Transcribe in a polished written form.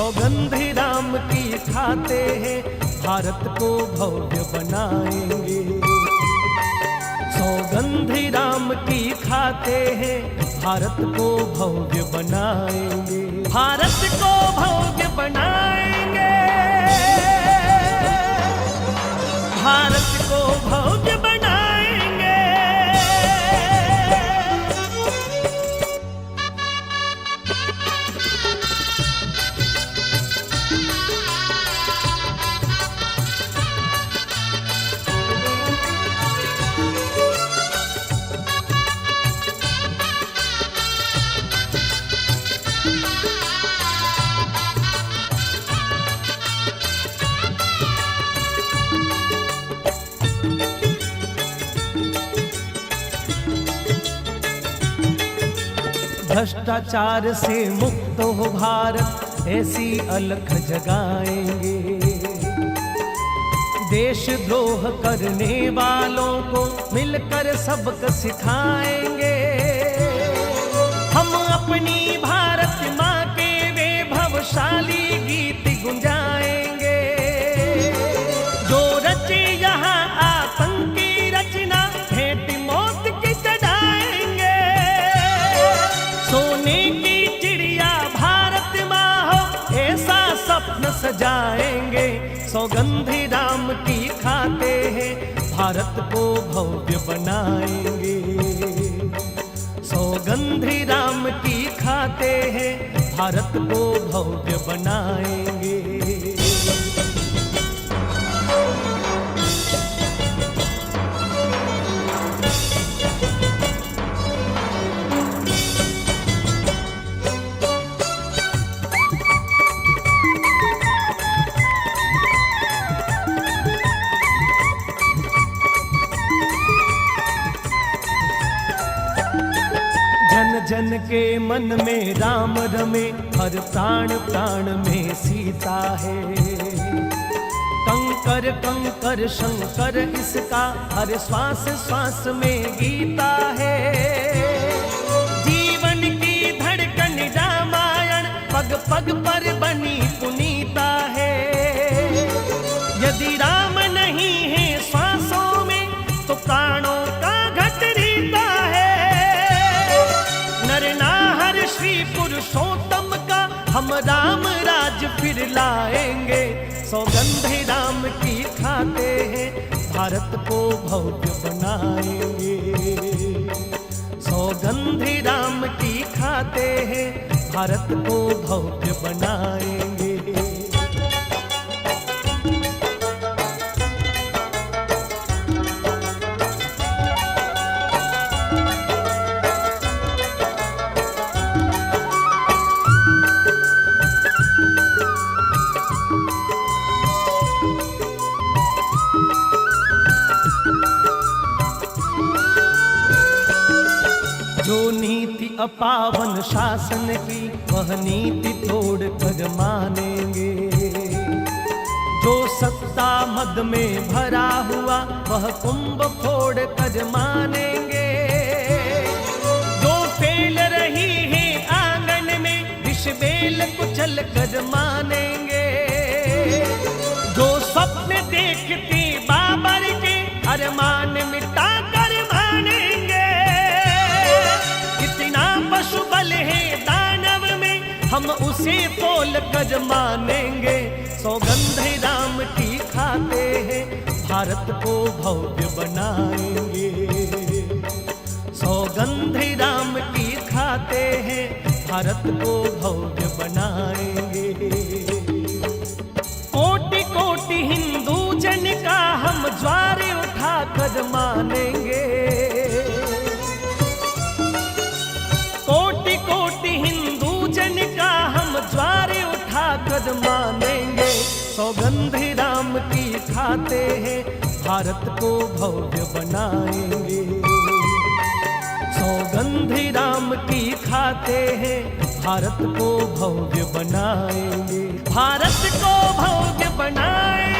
सौगंधी राम की खाते हैं, भारत को भव्य बनाएंगे। सौगंधी राम की खाते हैं, भारत को भव्य बनाएंगे। भारत को भव्य बनाएंगे, भारत को भव्य बनाएंगे। भ्रष्टाचार से मुक्त हो भारत, ऐसी अलख जगाएंगे। देशद्रोह करने वालों को मिलकर सबक सिखाएंगे। हम अपनी भारत माँ के वैभवशाली गीत गुंजाएंगे। जो रचे यहाँ आतंक की रचना, भेंट मौत की चढ़ाएंगे। सोने की चिड़िया भारत माँ हो, ऐसा सपन सजाएंगे। सौगंधी राम की खाते हैं, भारत को भव्य बनाएंगे। सौगंधी राम की खाते हैं, भारत को भव्य बनाएंगे। जन जन के मन में राम रमे, हर प्राण प्राण में सीता है। कंकर कंकर शंकर इसका, हर श्वास श्वास में गीता है। जीवन की धड़कन रामायण, पग पग पर बनी पुनीता है। यदि राम नहीं है श्वासों में, तो प्राणों का घट रीता है। नरनाहर श्री पुरुषोत्तम का, हम राम राज फिर लाएंगे। सौगंधी राम की खाते हैं, भारत को भव्य बनाएंगे। सौगंधी राम की खाते हैं, भारत को भव्य बनाएंगे। जो नीति अपावन शासन की, वह नीति तोड़ कर मानेंगे। जो सत्ता मद में भरा हुआ, वह कुंभ फोड़ कर मानेंगे। जो फेल रही है आंगन में, विष बेल कुचल कर मानेंगे। जो स्वप्न देखते बाबर के, अरमान मिटा कर मानेंगे। पशु बल है दानव में, हम उसे तोल कर मानेंगे। सौगंधी राम की खाते हैं, भारत को भव्य बनाएंगे। सौगंधी राम की खाते हैं, भारत को भव्य बनाएंगे। कोटि कोटि हिंदू जन का हम ज्वार उठा कर मानेंगे। कोटि कोटि हिंदू जन का हम ज्वार उठा कर मानेंगे। सौगंधी राम की खाते हैं, भारत को भव्य बनाएंगे। सौगंधी राम की खाते हैं, भारत को भव्य बनाएंगे। भारत को भव्य बनाएंगे।